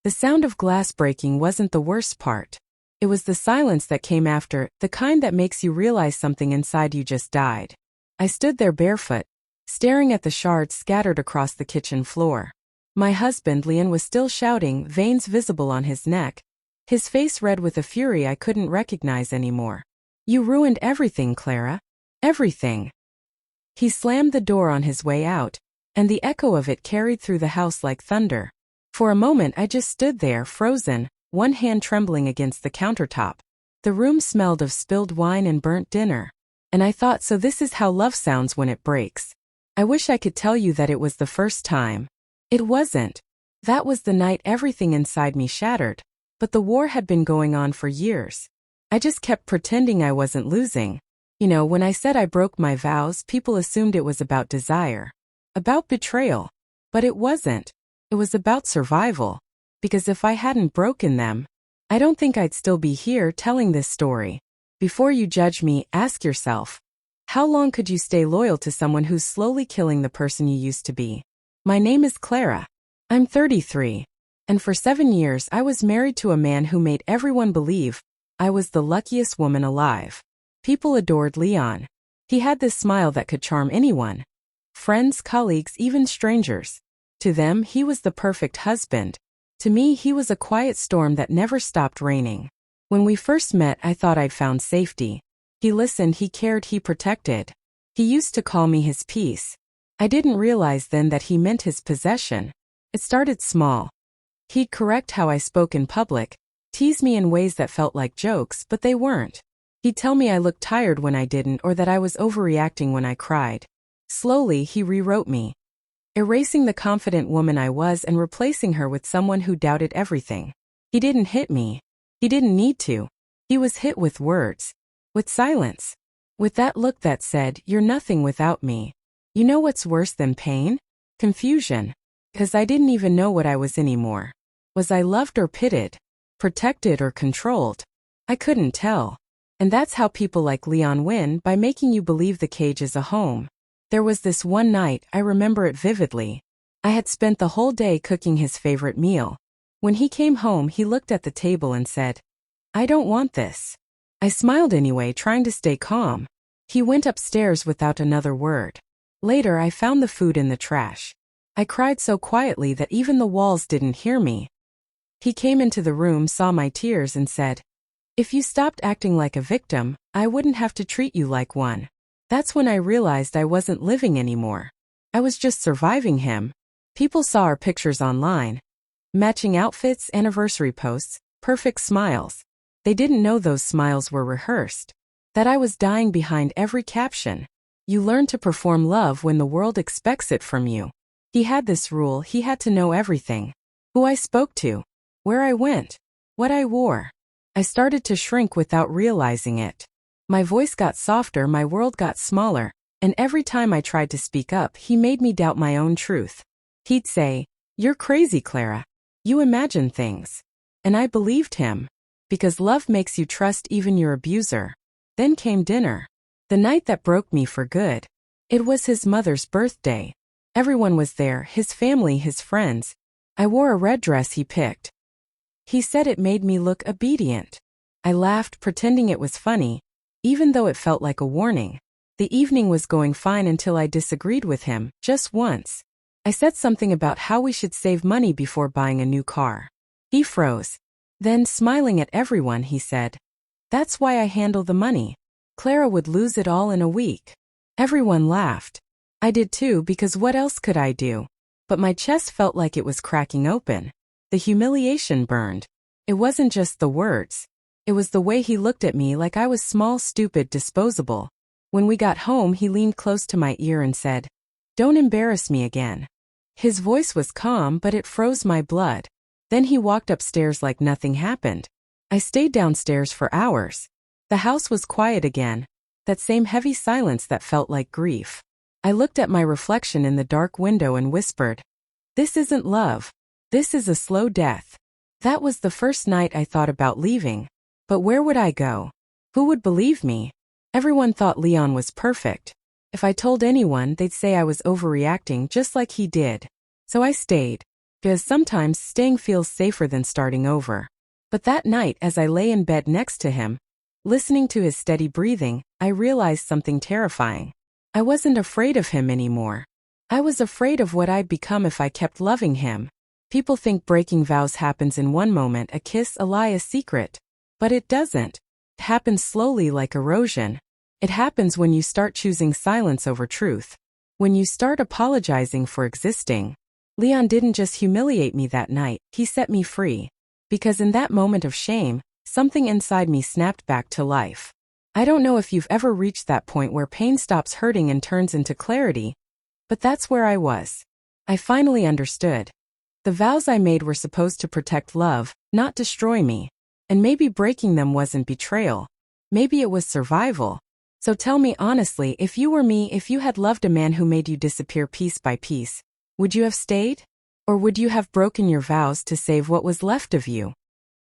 The sound of glass breaking wasn't the worst part. It was the silence that came after, the kind that makes you realize something inside you just died. I stood there barefoot, staring at the shards scattered across the kitchen floor. My husband, Leon, was still shouting, veins visible on his neck, his face red with a fury I couldn't recognize anymore. "You ruined everything, Clara. Everything." He slammed the door on his way out, and the echo of it carried through the house like thunder. For a moment I just stood there, frozen, one hand trembling against the countertop. The room smelled of spilled wine and burnt dinner. And I thought, so this is how love sounds when it breaks. I wish I could tell you that it was the first time. It wasn't. That was the night everything inside me shattered. But the war had been going on for years. I just kept pretending I wasn't losing. You know, when I said I broke my vows, people assumed it was about desire. About betrayal. But it wasn't. It was about survival. Because if I hadn't broken them, I don't think I'd still be here telling this story. Before you judge me, ask yourself, how long could you stay loyal to someone who's slowly killing the person you used to be? My name is Clara. I'm 33. And for 7 years I was married to a man who made everyone believe I was the luckiest woman alive. People adored Leon. He had this smile that could charm anyone. Friends, colleagues, even strangers. To them, he was the perfect husband. To me, he was a quiet storm that never stopped raining. When we first met, I thought I'd found safety. He listened, he cared, he protected. He used to call me his peace. I didn't realize then that he meant his possession. It started small. He'd correct how I spoke in public, tease me in ways that felt like jokes, but they weren't. He'd tell me I looked tired when I didn't, or that I was overreacting when I cried. Slowly, he rewrote me, erasing the confident woman I was and replacing her with someone who doubted everything. He didn't hit me. He didn't need to. He was hit with words. With silence. With that look that said, "You're nothing without me." You know what's worse than pain? Confusion. Because I didn't even know what I was anymore. Was I loved or pitied? Protected or controlled? I couldn't tell. And that's how people like Leon win, by making you believe the cage is a home. There was this one night, I remember it vividly. I had spent the whole day cooking his favorite meal. When he came home, he looked at the table and said, "I don't want this." I smiled anyway, trying to stay calm. He went upstairs without another word. Later, I found the food in the trash. I cried so quietly that even the walls didn't hear me. He came into the room, saw my tears, and said, "If you stopped acting like a victim, I wouldn't have to treat you like one." That's when I realized I wasn't living anymore. I was just surviving him. People saw our pictures online. Matching outfits, anniversary posts, perfect smiles. They didn't know those smiles were rehearsed. That I was dying behind every caption. You learn to perform love when the world expects it from you. He had this rule, he had to know everything. Who I spoke to. Where I went. What I wore. I started to shrink without realizing it. My voice got softer, my world got smaller, and every time I tried to speak up, he made me doubt my own truth. He'd say, "You're crazy, Clara. You imagine things." And I believed him. Because love makes you trust even your abuser. Then came dinner. The night that broke me for good. It was his mother's birthday. Everyone was there, his family, his friends. I wore a red dress he picked. He said it made me look obedient. I laughed, pretending it was funny, even though it felt like a warning. The evening was going fine until I disagreed with him, just once. I said something about how we should save money before buying a new car. He froze. Then, smiling at everyone, he said, "That's why I handle the money. Clara would lose it all in a week." Everyone laughed. I did too, because what else could I do? But my chest felt like it was cracking open. The humiliation burned. It wasn't just the words. It was the way he looked at me, like I was small, stupid, disposable. When we got home, he leaned close to my ear and said, "Don't embarrass me again." His voice was calm, but it froze my blood. Then he walked upstairs like nothing happened. I stayed downstairs for hours. The house was quiet again. That same heavy silence that felt like grief. I looked at my reflection in the dark window and whispered, "This isn't love. This is a slow death." That was the first night I thought about leaving. But where would I go? Who would believe me? Everyone thought Leon was perfect. If I told anyone, they'd say I was overreacting just like he did. So I stayed. because sometimes staying feels safer than starting over. But that night, as I lay in bed next to him, listening to his steady breathing, I realized something terrifying. I wasn't afraid of him anymore. I was afraid of what I'd become if I kept loving him. People think breaking vows happens in one moment, a kiss, a lie, a secret. But it doesn't. It happens slowly like erosion. It happens when you start choosing silence over truth. When you start apologizing for existing. Leon didn't just humiliate me that night, he set me free. Because in that moment of shame, something inside me snapped back to life. I don't know if you've ever reached that point where pain stops hurting and turns into clarity, but that's where I was. I finally understood. The vows I made were supposed to protect love, not destroy me. And maybe breaking them wasn't betrayal. Maybe it was survival. So tell me honestly, if you were me, if you had loved a man who made you disappear piece by piece, would you have stayed? Or would you have broken your vows to save what was left of you?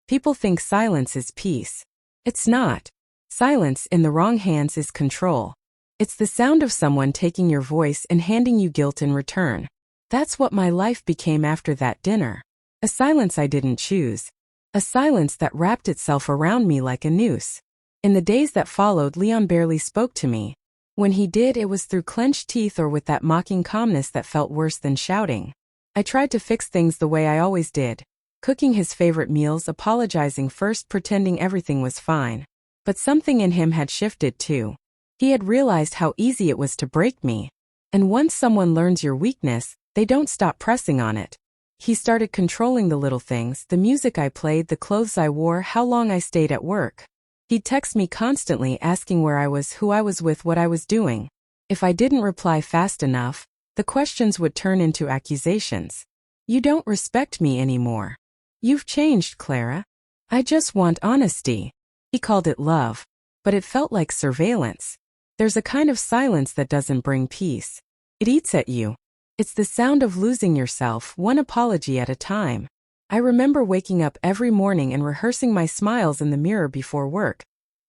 People think silence is peace. It's not. Silence in the wrong hands is control. It's the sound of someone taking your voice and handing you guilt in return. That's what my life became after that dinner. A silence I didn't choose. A silence that wrapped itself around me like a noose. In the days that followed, Leon barely spoke to me. When he did, it was through clenched teeth or with that mocking calmness that felt worse than shouting. I tried to fix things the way I always did. Cooking his favorite meals, apologizing first, pretending everything was fine. But something in him had shifted too. He had realized how easy it was to break me. And once someone learns your weakness, they don't stop pressing on it. He started controlling the little things, the music I played, the clothes I wore, how long I stayed at work. He'd text me constantly asking where I was, who I was with, what I was doing. If I didn't reply fast enough, the questions would turn into accusations. You don't respect me anymore. You've changed, Clara. I just want honesty. He called it love, but it felt like surveillance. There's a kind of silence that doesn't bring peace. It eats at you. It's the sound of losing yourself, one apology at a time. I remember waking up every morning and rehearsing my smiles in the mirror before work,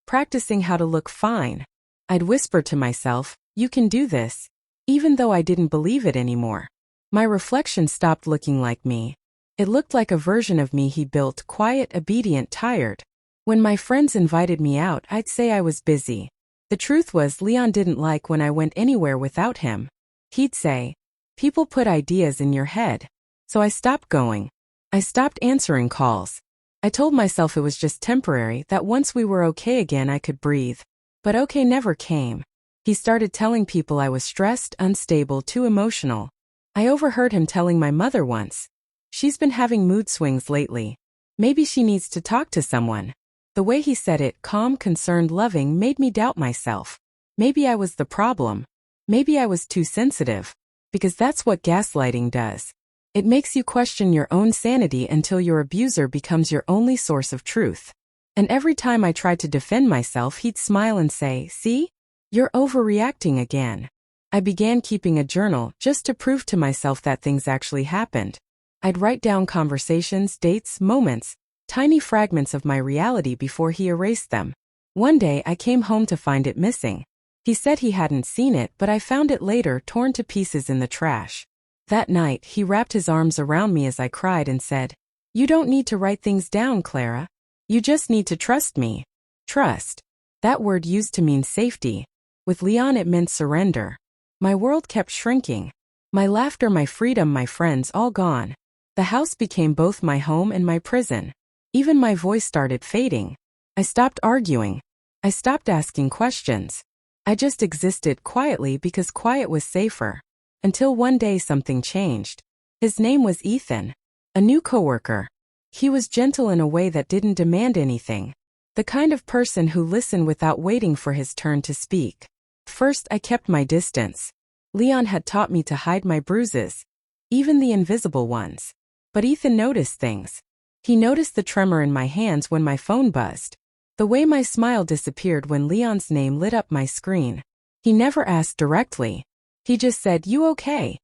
practicing how to look fine. I'd whisper to myself, "You can do this," even though I didn't believe it anymore. My reflection stopped looking like me. It looked like a version of me he built, quiet, obedient, tired. When my friends invited me out, I'd say I was busy. The truth was, Leon didn't like when I went anywhere without him. He'd say, "People put ideas in your head." So I stopped going. I stopped answering calls. I told myself it was just temporary, that once we were okay again I could breathe. But okay never came. He started telling people I was stressed, unstable, too emotional. I overheard him telling my mother once, "She's been having mood swings lately. Maybe she needs to talk to someone." The way he said it, calm, concerned, loving, made me doubt myself. Maybe I was the problem. Maybe I was too sensitive. Because that's what gaslighting does. It makes you question your own sanity until your abuser becomes your only source of truth. And every time I tried to defend myself, he'd smile and say, "See? You're overreacting again." I began keeping a journal just to prove to myself that things actually happened. I'd write down conversations, dates, moments, tiny fragments of my reality before he erased them. One day I came home to find it missing. He said he hadn't seen it, but I found it later, torn to pieces in the trash. That night, he wrapped his arms around me as I cried and said, "You don't need to write things down, Clara. You just need to trust me." Trust. That word used to mean safety. With Leon it meant surrender. My world kept shrinking. My laughter, my freedom, my friends, all gone. The house became both my home and my prison. Even my voice started fading. I stopped arguing. I stopped asking questions. I just existed quietly because quiet was safer. Until one day something changed. His name was Ethan. A new coworker. He was gentle in a way that didn't demand anything. The kind of person who listened without waiting for his turn to speak. First, I kept my distance. Leon had taught me to hide my bruises, even the invisible ones. But Ethan noticed things. He noticed the tremor in my hands when my phone buzzed. The way my smile disappeared when Leon's name lit up my screen. He never asked directly. He just said, "You okay?"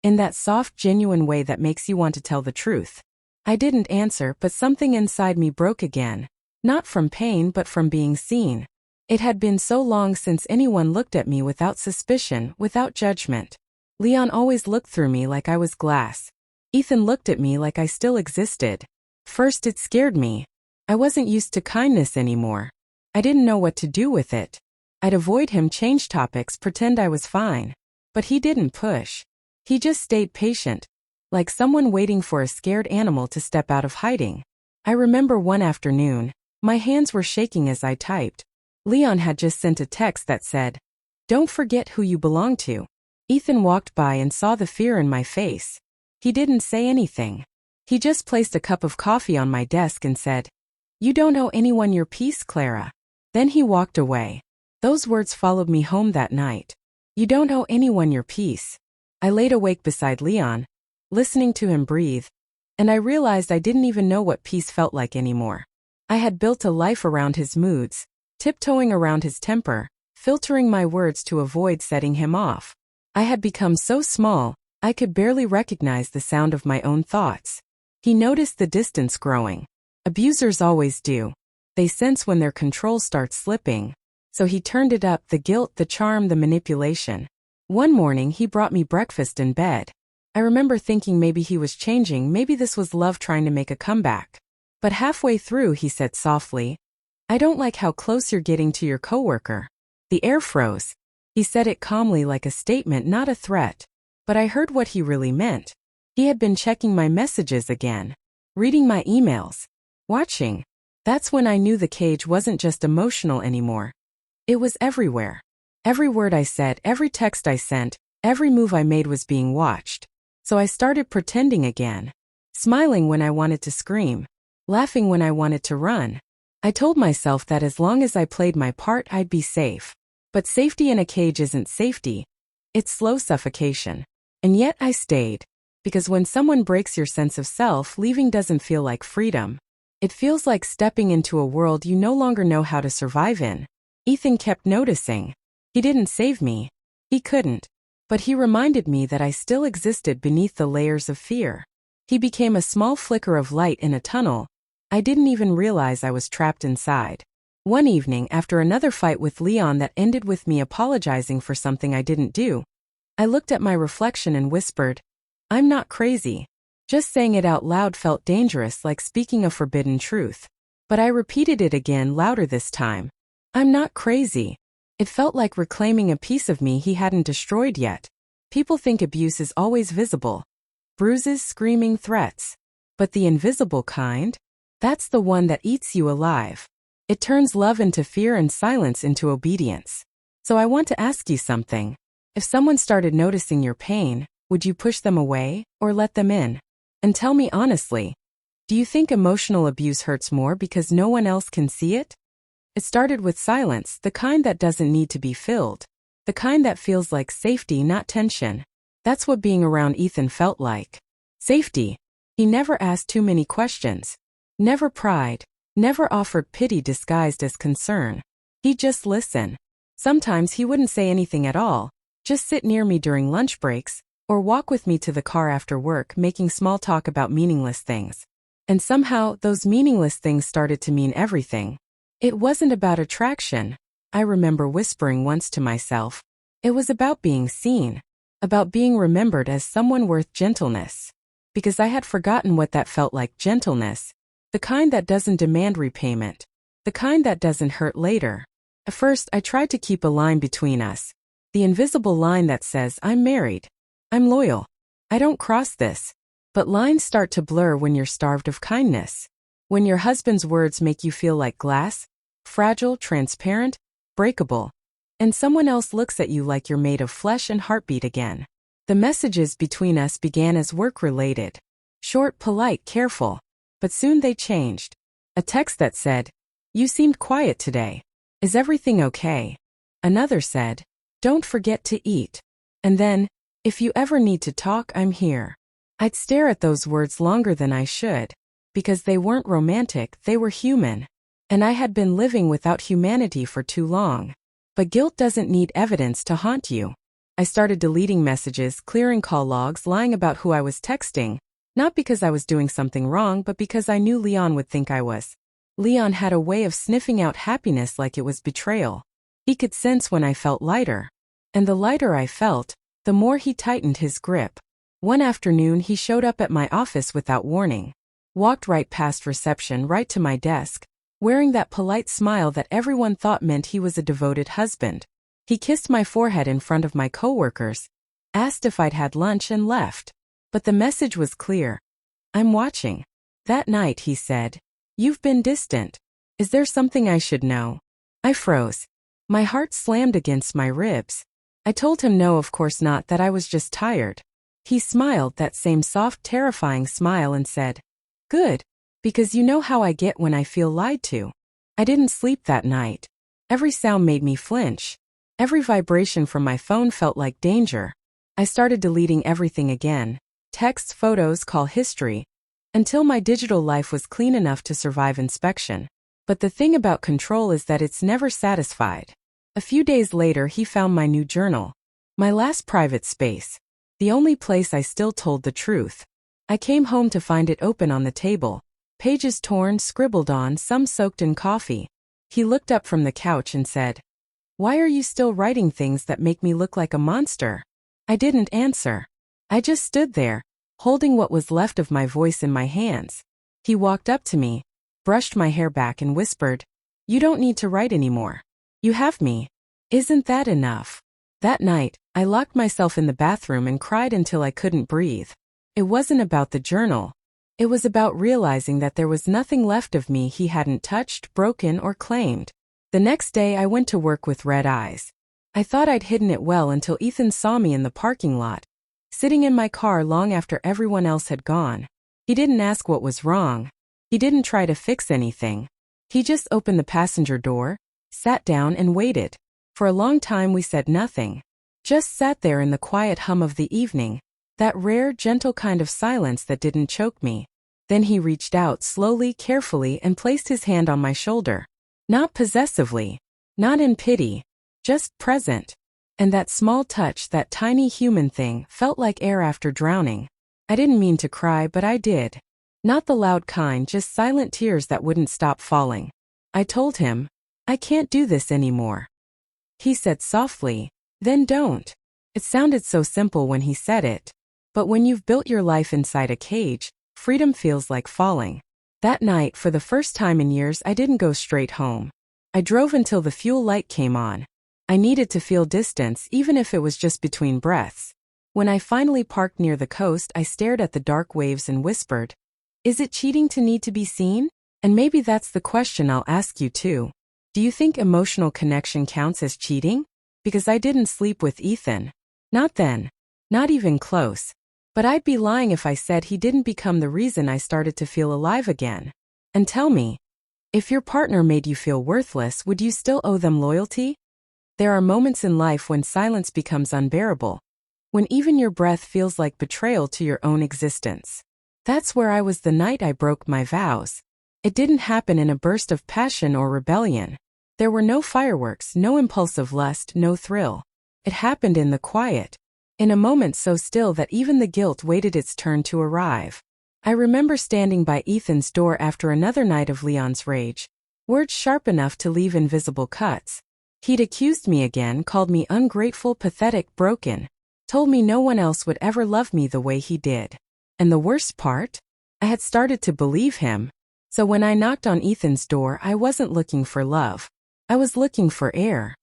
In that soft, genuine way that makes you want to tell the truth. I didn't answer, but something inside me broke again. Not from pain, but from being seen. It had been so long since anyone looked at me without suspicion, without judgment. Leon always looked through me like I was glass. Ethan looked at me like I still existed. First it scared me. I wasn't used to kindness anymore. I didn't know what to do with it. I'd avoid him, change topics, pretend I was fine. But he didn't push. He just stayed patient, like someone waiting for a scared animal to step out of hiding. I remember one afternoon, my hands were shaking as I typed. Leon had just sent a text that said, "Don't forget who you belong to." Ethan walked by and saw the fear in my face. He didn't say anything. He just placed a cup of coffee on my desk and said, "You don't owe anyone your peace, Clara." Then he walked away. Those words followed me home that night. You don't owe anyone your peace. I laid awake beside Leon, listening to him breathe, and I realized I didn't even know what peace felt like anymore. I had built a life around his moods, tiptoeing around his temper, filtering my words to avoid setting him off. I had become so small, I could barely recognize the sound of my own thoughts. He noticed the distance growing. Abusers always do. They sense when their control starts slipping. So he turned it up, the guilt, the charm, the manipulation. One morning he brought me breakfast in bed. I remember thinking maybe he was changing, maybe this was love trying to make a comeback. But halfway through he said softly, "I don't like how close you're getting to your coworker." The air froze. He said it calmly like a statement, not a threat. But I heard what he really meant. He had been checking my messages again, reading my emails, watching. That's when I knew the cage wasn't just emotional anymore. It was everywhere. Every word I said, every text I sent, every move I made was being watched. So I started pretending again, smiling when I wanted to scream, laughing when I wanted to run. I told myself that as long as I played my part, I'd be safe. But safety in a cage isn't safety. It's slow suffocation. And yet I stayed. Because when someone breaks your sense of self, leaving doesn't feel like freedom. It feels like stepping into a world you no longer know how to survive in. Ethan kept noticing. He didn't save me. He couldn't. But he reminded me that I still existed beneath the layers of fear. He became a small flicker of light in a tunnel. I didn't even realize I was trapped inside. One evening, after another fight with Leon that ended with me apologizing for something I didn't do, I looked at my reflection and whispered, "I'm not crazy." Just saying it out loud felt dangerous, like speaking a forbidden truth. But I repeated it again, louder this time. "I'm not crazy." It felt like reclaiming a piece of me he hadn't destroyed yet. People think abuse is always visible. Bruises, screaming, threats. But the invisible kind? That's the one that eats you alive. It turns love into fear and silence into obedience. So I want to ask you something. If someone started noticing your pain, would you push them away or let them in? And tell me honestly, do you think emotional abuse hurts more because no one else can see it? It started with silence, the kind that doesn't need to be filled. The kind that feels like safety, not tension. That's what being around Ethan felt like. Safety. He never asked too many questions. Never pried. Never offered pity disguised as concern. He'd just listen. Sometimes he wouldn't say anything at all, just sit near me during lunch breaks, or walk with me to the car after work, making small talk about meaningless things. And somehow, those meaningless things started to mean everything. It wasn't about attraction. I remember whispering once to myself. It was about being seen. About being remembered as someone worth gentleness. Because I had forgotten what that felt like, gentleness. The kind that doesn't demand repayment. The kind that doesn't hurt later. At first, I tried to keep a line between us. The invisible line that says, I'm married. I'm loyal. I don't cross this. But lines start to blur when you're starved of kindness. When your husband's words make you feel like glass, fragile, transparent, breakable. And someone else looks at you like you're made of flesh and heartbeat again. The messages between us began as work-related. Short, polite, careful. But soon they changed. A text that said, "You seemed quiet today. Is everything okay?" Another said, "Don't forget to eat." And then, "If you ever need to talk, I'm here." I'd stare at those words longer than I should. Because they weren't romantic, they were human. And I had been living without humanity for too long. But guilt doesn't need evidence to haunt you. I started deleting messages, clearing call logs, lying about who I was texting. Not because I was doing something wrong, but because I knew Leon would think I was. Leon had a way of sniffing out happiness like it was betrayal. He could sense when I felt lighter. And the lighter I felt, the more he tightened his grip. One afternoon he showed up at my office without warning. Walked right past reception right to my desk, wearing that polite smile that everyone thought meant he was a devoted husband. He kissed my forehead in front of my coworkers, asked if I'd had lunch and left. But the message was clear. I'm watching. That night he said, "You've been distant. Is there something I should know?" I froze. My heart slammed against my ribs. I told him no, of course not, that I was just tired. He smiled that same soft, terrifying smile and said, "Good, because you know how I get when I feel lied to." I didn't sleep that night. Every sound made me flinch. Every vibration from my phone felt like danger. I started deleting everything again. Texts, photos, call history, until my digital life was clean enough to survive inspection. But the thing about control is that it's never satisfied. A few days later he found my new journal. My last private space. The only place I still told the truth. I came home to find it open on the table. Pages torn, scribbled on, some soaked in coffee. He looked up from the couch and said, "Why are you still writing things that make me look like a monster?" I didn't answer. I just stood there, holding what was left of my voice in my hands. He walked up to me, brushed my hair back and whispered, "You don't need to write anymore. You have me. Isn't that enough?" That night, I locked myself in the bathroom and cried until I couldn't breathe. It wasn't about the journal. It was about realizing that there was nothing left of me he hadn't touched, broken, or claimed. The next day I went to work with red eyes. I thought I'd hidden it well until Ethan saw me in the parking lot, sitting in my car long after everyone else had gone. He didn't ask what was wrong. He didn't try to fix anything. He just opened the passenger door, sat down and waited. For a long time we said nothing. Just sat there in the quiet hum of the evening, that rare, gentle kind of silence that didn't choke me. Then he reached out slowly, carefully, and placed his hand on my shoulder. Not possessively, not in pity, just present. And that small touch, that tiny human thing, felt like air after drowning. I didn't mean to cry, but I did. Not the loud kind, just silent tears that wouldn't stop falling. I told him, "I can't do this anymore." He said softly, "Then don't." It sounded so simple when he said it. But when you've built your life inside a cage, freedom feels like falling. That night, for the first time in years, I didn't go straight home. I drove until the fuel light came on. I needed to feel distance, even if it was just between breaths. When I finally parked near the coast, I stared at the dark waves and whispered, "Is it cheating to need to be seen?" And maybe that's the question I'll ask you too. Do you think emotional connection counts as cheating? Because I didn't sleep with Ethan. Not then. Not even close. But I'd be lying if I said he didn't become the reason I started to feel alive again. And tell me, if your partner made you feel worthless, would you still owe them loyalty? There are moments in life when silence becomes unbearable. When even your breath feels like betrayal to your own existence. That's where I was the night I broke my vows. It didn't happen in a burst of passion or rebellion. There were no fireworks, no impulsive lust, no thrill. It happened in the quiet. In a moment so still that even the guilt waited its turn to arrive. I remember standing by Ethan's door after another night of Leon's rage. Words sharp enough to leave invisible cuts. He'd accused me again, called me ungrateful, pathetic, broken. Told me no one else would ever love me the way he did. And the worst part? I had started to believe him. So when I knocked on Ethan's door, I wasn't looking for love. I was looking for air.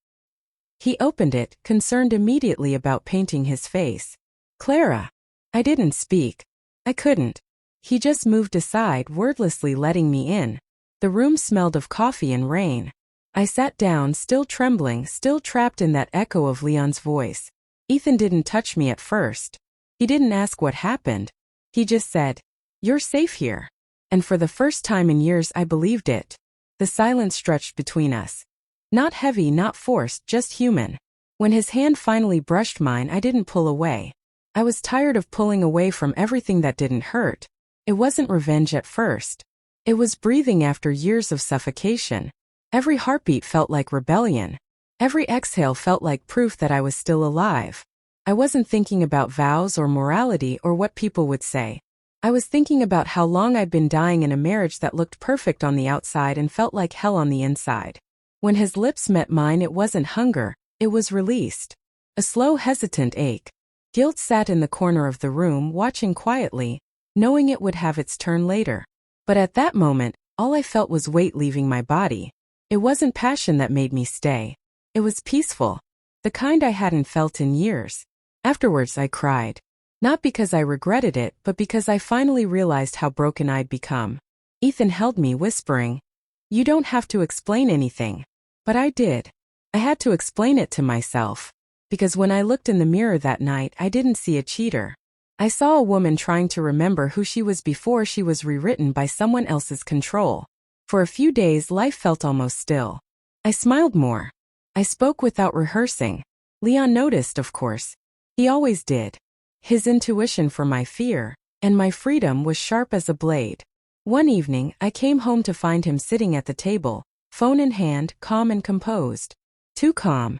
He opened it, concerned immediately about painting his face. "Clara." I didn't speak. I couldn't. He just moved aside, wordlessly letting me in. The room smelled of coffee and rain. I sat down, still trembling, still trapped in that echo of Leon's voice. Ethan didn't touch me at first. He didn't ask what happened. He just said, "You're safe here." And for the first time in years I believed it. The silence stretched between us. Not heavy, not forced, just human. When his hand finally brushed mine, I didn't pull away. I was tired of pulling away from everything that didn't hurt. It wasn't revenge at first. It was breathing after years of suffocation. Every heartbeat felt like rebellion. Every exhale felt like proof that I was still alive. I wasn't thinking about vows or morality or what people would say. I was thinking about how long I'd been dying in a marriage that looked perfect on the outside and felt like hell on the inside. When his lips met mine, it wasn't hunger, it was released. A slow, hesitant ache. Guilt sat in the corner of the room watching quietly, knowing it would have its turn later. But at that moment, all I felt was weight leaving my body. It wasn't passion that made me stay. It was peaceful. The kind I hadn't felt in years. Afterwards I cried. Not because I regretted it, but because I finally realized how broken I'd become. Ethan held me, whispering, "You don't have to explain anything." But I did. I had to explain it to myself. Because when I looked in the mirror that night, I didn't see a cheater. I saw a woman trying to remember who she was before she was rewritten by someone else's control. For a few days, life felt almost still. I smiled more. I spoke without rehearsing. Leon noticed, of course. He always did. His intuition for my fear and my freedom was sharp as a blade. One evening, I came home to find him sitting at the table, phone in hand, calm and composed. Too calm.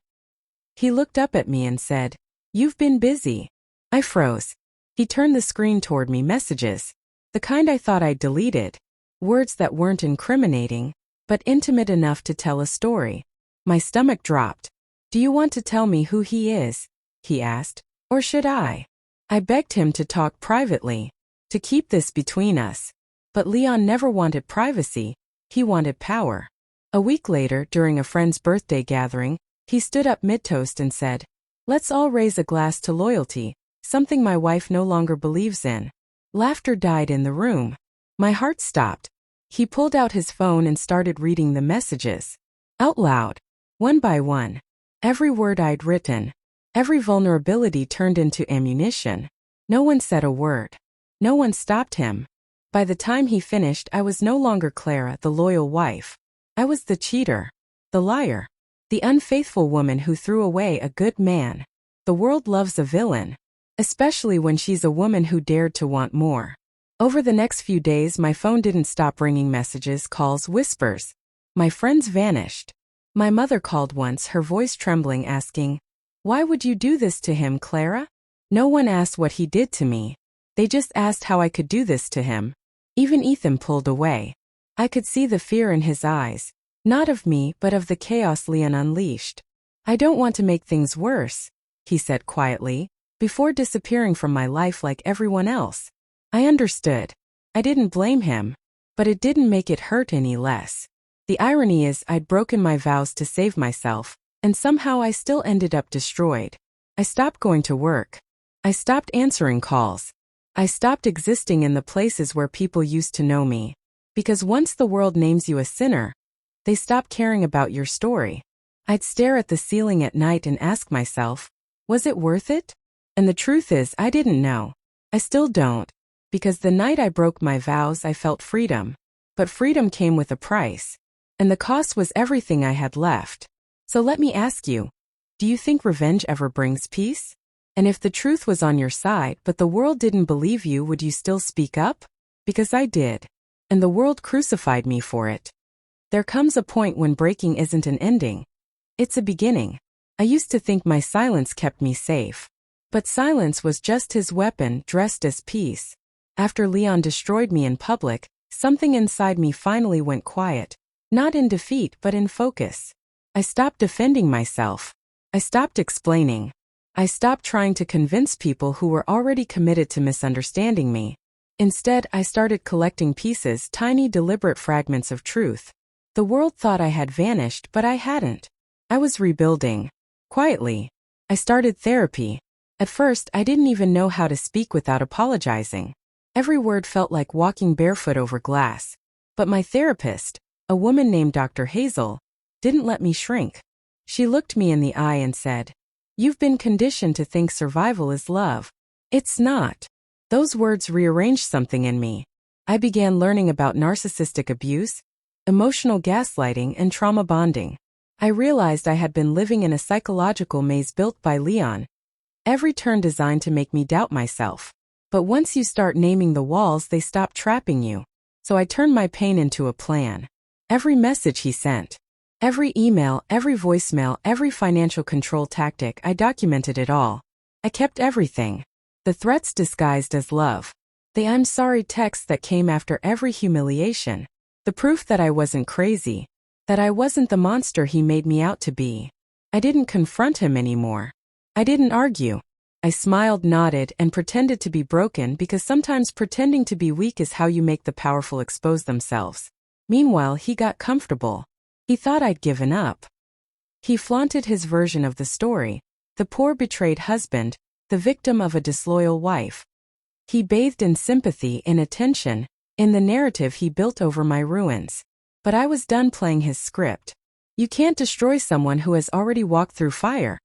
He looked up at me and said, "You've been busy." I froze. He turned the screen toward me, messages. The kind I thought I'd deleted. Words that weren't incriminating, but intimate enough to tell a story. My stomach dropped. "Do you want to tell me who he is?" he asked. "Or should I?" I begged him to talk privately, to keep this between us. But Leon never wanted privacy. He wanted power. A week later, during a friend's birthday gathering, he stood up mid-toast and said, "Let's all raise a glass to loyalty, something my wife no longer believes in." Laughter died in the room. My heart stopped. He pulled out his phone and started reading the messages. Out loud. One by one. Every word I'd written. Every vulnerability turned into ammunition. No one said a word. No one stopped him. By the time he finished, I was no longer Clara, the loyal wife. I was the cheater. The liar. The unfaithful woman who threw away a good man. The world loves a villain. Especially when she's a woman who dared to want more. Over the next few days, my phone didn't stop ringing, messages, calls, whispers. My friends vanished. My mother called once, her voice trembling, asking, "Why would you do this to him, Clara?" No one asked what he did to me. They just asked how I could do this to him. Even Ethan pulled away. I could see the fear in his eyes. Not of me, but of the chaos Leon unleashed. "I don't want to make things worse," he said quietly, before disappearing from my life like everyone else. I understood. I didn't blame him. But it didn't make it hurt any less. The irony is, I'd broken my vows to save myself, and somehow I still ended up destroyed. I stopped going to work. I stopped answering calls. I stopped existing in the places where people used to know me. Because once the world names you a sinner, they stop caring about your story. I'd stare at the ceiling at night and ask myself, was it worth it? And the truth is, I didn't know. I still don't. Because the night I broke my vows, I felt freedom. But freedom came with a price. And the cost was everything I had left. So let me ask you, do you think revenge ever brings peace? And if the truth was on your side, but the world didn't believe you, would you still speak up? Because I did. And the world crucified me for it. There comes a point when breaking isn't an ending. It's a beginning. I used to think my silence kept me safe. But silence was just his weapon dressed as peace. After Leon destroyed me in public, something inside me finally went quiet. Not in defeat, but in focus. I stopped defending myself. I stopped explaining. I stopped trying to convince people who were already committed to misunderstanding me. Instead, I started collecting pieces, tiny deliberate fragments of truth. The world thought I had vanished, but I hadn't. I was rebuilding. Quietly. I started therapy. At first, I didn't even know how to speak without apologizing. Every word felt like walking barefoot over glass. But my therapist, a woman named Dr. Hazel, didn't let me shrink. She looked me in the eye and said, "You've been conditioned to think survival is love. It's not." Those words rearranged something in me. I began learning about narcissistic abuse, emotional gaslighting, and trauma bonding. I realized I had been living in a psychological maze built by Leon. Every turn designed to make me doubt myself. But once you start naming the walls, they stop trapping you. So I turned my pain into a plan. Every message he sent. Every email, every voicemail, every financial control tactic, I documented it all. I kept everything. The threats disguised as love. The "I'm sorry" texts that came after every humiliation. The proof that I wasn't crazy. That I wasn't the monster he made me out to be. I didn't confront him anymore. I didn't argue. I smiled, nodded, and pretended to be broken because sometimes pretending to be weak is how you make the powerful expose themselves. Meanwhile, he got comfortable. He thought I'd given up. He flaunted his version of the story, the poor betrayed husband, the victim of a disloyal wife. He bathed in sympathy and attention, in the narrative he built over my ruins. But I was done playing his script. You can't destroy someone who has already walked through fire,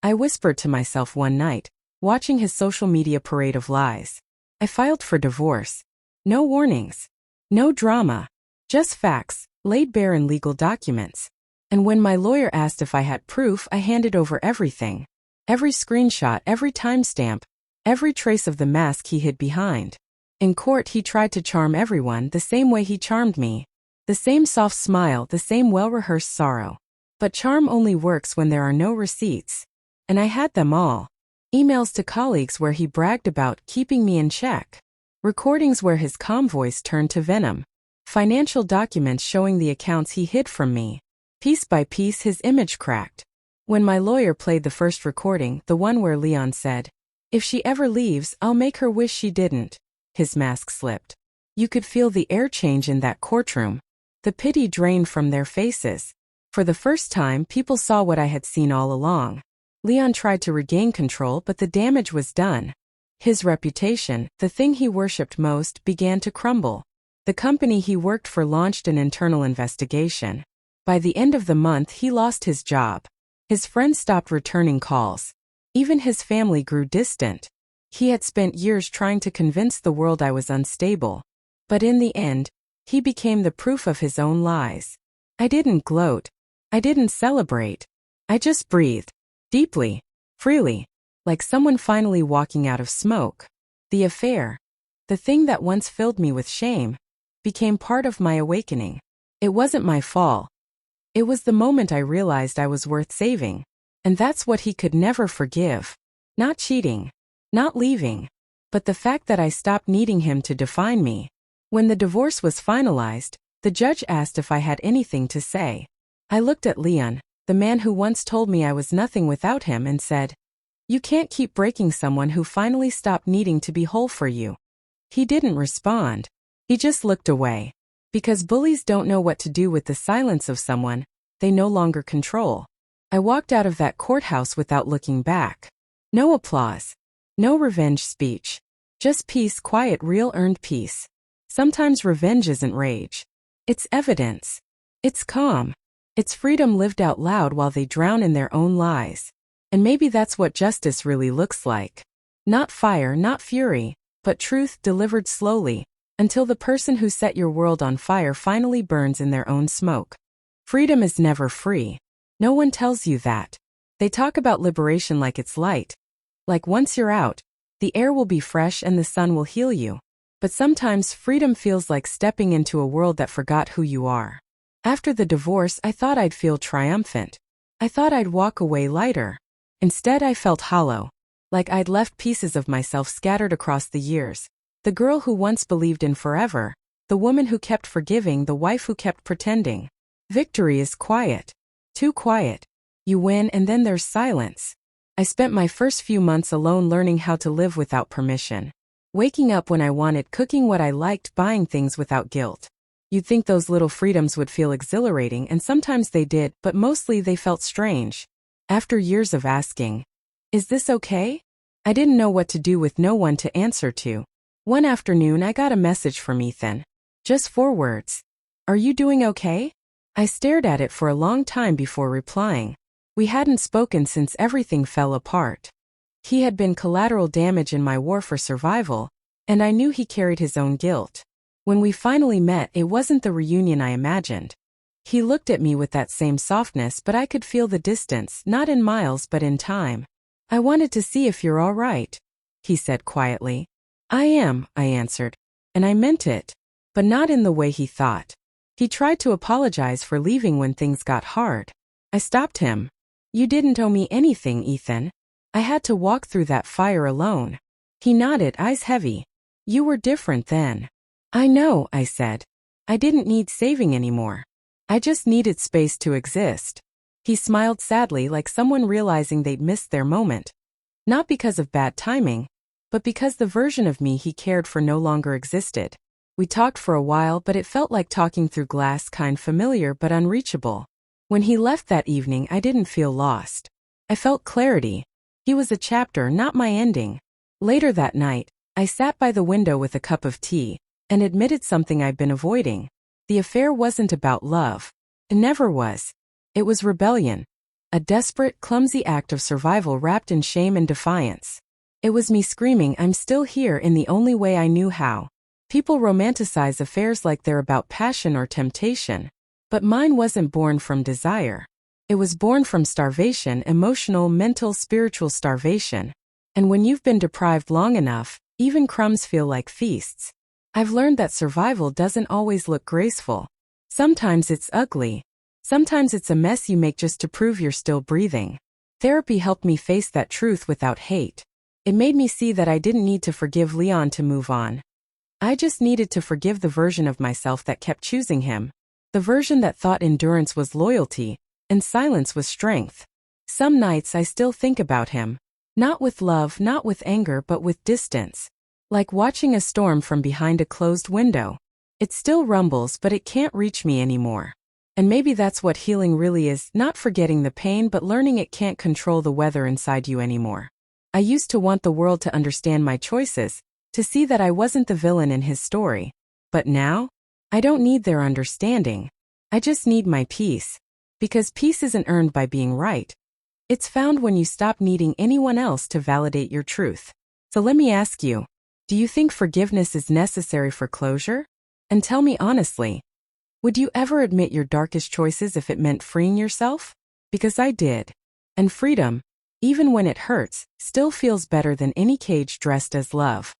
I whispered to myself one night, watching his social media parade of lies. I filed for divorce. No warnings. No drama. Just facts, laid bare in legal documents. And when my lawyer asked if I had proof, I handed over everything. Every screenshot, every timestamp, every trace of the mask he hid behind. In court, he tried to charm everyone the same way he charmed me. The same soft smile, the same well-rehearsed sorrow. But charm only works when there are no receipts. And I had them all. Emails to colleagues where he bragged about keeping me in check. Recordings where his calm voice turned to venom. Financial documents showing the accounts he hid from me. Piece by piece, his image cracked. When my lawyer played the first recording, the one where Leon said, "If she ever leaves, I'll make her wish she didn't," his mask slipped. You could feel the air change in that courtroom. The pity drained from their faces. For the first time, people saw what I had seen all along. Leon tried to regain control, but the damage was done. His reputation, the thing he worshipped most, began to crumble. The company he worked for launched an internal investigation. By the end of the month, he lost his job. His friends stopped returning calls. Even his family grew distant. He had spent years trying to convince the world I was unstable. But in the end, he became the proof of his own lies. I didn't gloat. I didn't celebrate. I just breathed. Deeply, freely, like someone finally walking out of smoke. The affair, the thing that once filled me with shame, became part of my awakening. It wasn't my fall. It was the moment I realized I was worth saving. And that's what he could never forgive. Not cheating, not leaving, but the fact that I stopped needing him to define me. When the divorce was finalized, the judge asked if I had anything to say. I looked at Leon, the man who once told me I was nothing without him, and said, "You can't keep breaking someone who finally stopped needing to be whole for you." He didn't respond. He just looked away. Because bullies don't know what to do with the silence of someone they no longer control. I walked out of that courthouse without looking back. No applause. No revenge speech. Just peace, quiet, real earned peace. Sometimes revenge isn't rage. It's evidence. It's calm. It's freedom lived out loud while they drown in their own lies. And maybe that's what justice really looks like. Not fire, not fury, but truth delivered slowly, until the person who set your world on fire finally burns in their own smoke. Freedom is never free. No one tells you that. They talk about liberation like it's light. Like once you're out, the air will be fresh and the sun will heal you. But sometimes freedom feels like stepping into a world that forgot who you are. After the divorce, I thought I'd feel triumphant. I thought I'd walk away lighter. Instead, I felt hollow. Like I'd left pieces of myself scattered across the years. The girl who once believed in forever. The woman who kept forgiving, the wife who kept pretending. Victory is quiet. Too quiet. You win and then there's silence. I spent my first few months alone learning how to live without permission. Waking up when I wanted, cooking what I liked, buying things without guilt. You'd think those little freedoms would feel exhilarating, and sometimes they did, but mostly they felt strange. After years of asking, "Is this okay?" I didn't know what to do with no one to answer to. One afternoon I got a message from Ethan. Just 4 words. "Are you doing okay?" I stared at it for a long time before replying. We hadn't spoken since everything fell apart. He had been collateral damage in my war for survival, and I knew he carried his own guilt. When we finally met, it wasn't the reunion I imagined. He looked at me with that same softness, but I could feel the distance, not in miles but in time. "I wanted to see if you're all right," he said quietly. "I am," I answered. And I meant it. But not in the way he thought. He tried to apologize for leaving when things got hard. I stopped him. "You didn't owe me anything, Ethan. I had to walk through that fire alone." He nodded, eyes heavy. "You were different then." "I know," I said. "I didn't need saving anymore. I just needed space to exist." He smiled sadly, like someone realizing they'd missed their moment. Not because of bad timing, but because the version of me he cared for no longer existed. We talked for a while, but it felt like talking through glass, kind familiar but unreachable. When he left that evening, I didn't feel lost. I felt clarity. He was a chapter, not my ending. Later that night, I sat by the window with a cup of tea and admitted something I'd been avoiding. The affair wasn't about love. It never was. It was rebellion. A desperate, clumsy act of survival wrapped in shame and defiance. It was me screaming, "I'm still here," in the only way I knew how. People romanticize affairs like they're about passion or temptation. But mine wasn't born from desire. It was born from starvation, emotional, mental, spiritual starvation. And when you've been deprived long enough, even crumbs feel like feasts. I've learned that survival doesn't always look graceful. Sometimes it's ugly. Sometimes it's a mess you make just to prove you're still breathing. Therapy helped me face that truth without hate. It made me see that I didn't need to forgive Leon to move on. I just needed to forgive the version of myself that kept choosing him. The version that thought endurance was loyalty, and silence was strength. Some nights I still think about him. Not with love, not with anger, but with distance. Like watching a storm from behind a closed window. It still rumbles, but it can't reach me anymore. And maybe that's what healing really is, not forgetting the pain but learning it can't control the weather inside you anymore. I used to want the world to understand my choices, to see that I wasn't the villain in his story. But now? I don't need their understanding. I just need my peace. Because peace isn't earned by being right. It's found when you stop needing anyone else to validate your truth. So let me ask you, do you think forgiveness is necessary for closure? And tell me honestly, would you ever admit your darkest choices if it meant freeing yourself? Because I did. And freedom, even when it hurts, still feels better than any cage dressed as love.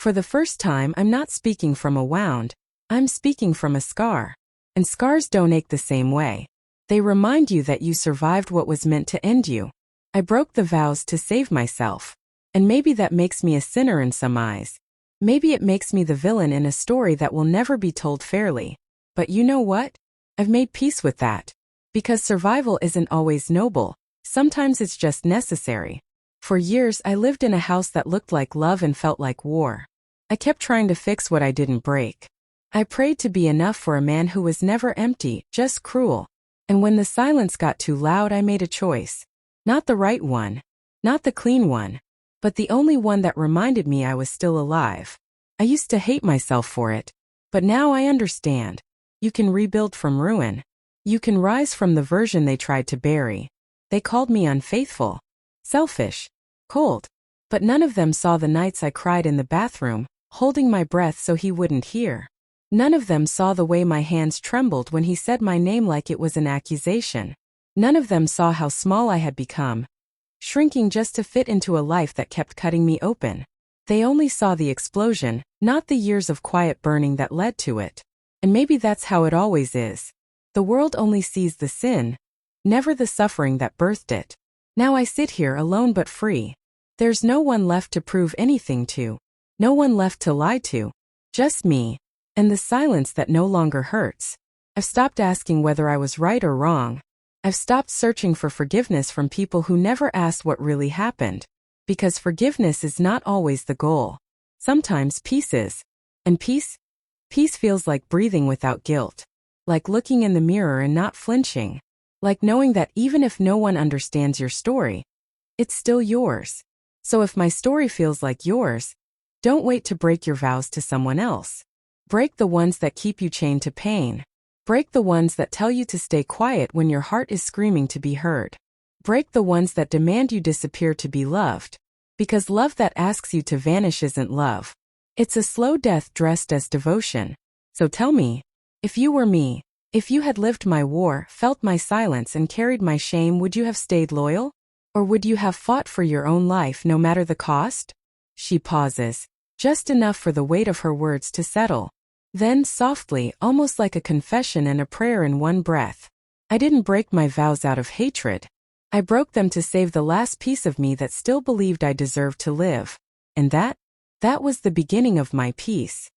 For the first time, I'm not speaking from a wound, I'm speaking from a scar. And scars don't ache the same way. They remind you that you survived what was meant to end you. I broke the vows to save myself. And maybe that makes me a sinner in some eyes. Maybe it makes me the villain in a story that will never be told fairly. But you know what? I've made peace with that. Because survival isn't always noble. Sometimes it's just necessary. For years, I lived in a house that looked like love and felt like war. I kept trying to fix what I didn't break. I prayed to be enough for a man who was never empty, just cruel. And when the silence got too loud, I made a choice. Not the right one. Not the clean one. But the only one that reminded me I was still alive. I used to hate myself for it. But now I understand. You can rebuild from ruin. You can rise from the version they tried to bury. They called me unfaithful. Selfish. Cold. But none of them saw the nights I cried in the bathroom, holding my breath so he wouldn't hear. None of them saw the way my hands trembled when he said my name like it was an accusation. None of them saw how small I had become, shrinking just to fit into a life that kept cutting me open. They only saw the explosion, not the years of quiet burning that led to it. And maybe that's how it always is. The world only sees the sin, never the suffering that birthed it. Now I sit here alone but free. There's no one left to prove anything to. No one left to lie to. Just me. And the silence that no longer hurts. I've stopped asking whether I was right or wrong. I've stopped searching for forgiveness from people who never asked what really happened. Because forgiveness is not always the goal. Sometimes peace is. And peace feels like breathing without guilt. Like looking in the mirror and not flinching. Like knowing that even if no one understands your story, it's still yours. So if my story feels like yours, don't wait to break your vows to someone else. Break the ones that keep you chained to pain. Break the ones that tell you to stay quiet when your heart is screaming to be heard. Break the ones that demand you disappear to be loved. Because love that asks you to vanish isn't love. It's a slow death dressed as devotion. So tell me, if you were me, if you had lived my war, felt my silence and carried my shame, would you have stayed loyal? Or would you have fought for your own life no matter the cost? She pauses, just enough for the weight of her words to settle. Then, softly, almost like a confession and a prayer in one breath. I didn't break my vows out of hatred. I broke them to save the last piece of me that still believed I deserved to live. And that was the beginning of my peace.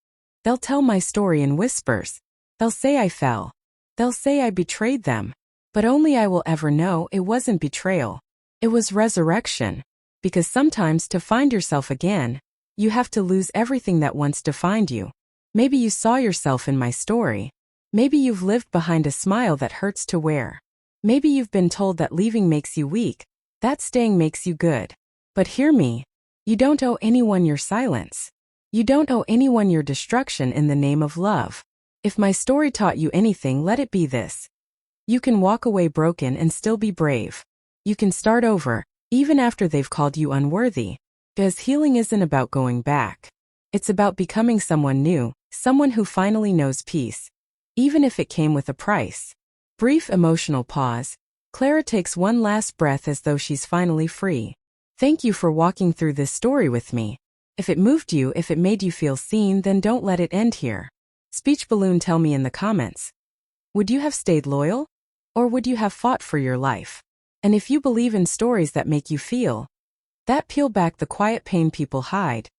They'll tell my story in whispers. They'll say I fell. They'll say I betrayed them. But only I will ever know it wasn't betrayal. It was resurrection. Because sometimes to find yourself again, you have to lose everything that once defined you. Maybe you saw yourself in my story. Maybe you've lived behind a smile that hurts to wear. Maybe you've been told that leaving makes you weak, that staying makes you good. But hear me. You don't owe anyone your silence. You don't owe anyone your destruction in the name of love. If my story taught you anything, let it be this. You can walk away broken and still be brave. You can start over, even after they've called you unworthy. Because healing isn't about going back. It's about becoming someone new, someone who finally knows peace, even if it came with a price. Brief emotional pause. Clara takes one last breath as though she's finally free. Thank you for walking through this story with me. If it moved you, if it made you feel seen, then don't let it end here. Speech balloon, tell me in the comments. Would you have stayed loyal? Or would you have fought for your life? And if you believe in stories that make you feel that peel back the quiet pain people hide,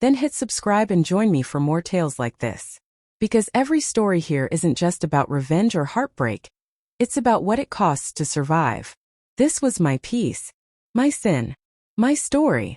then hit subscribe and join me for more tales like this. Because every story here isn't just about revenge or heartbreak. It's about what it costs to survive. This was my piece, my sin, my story.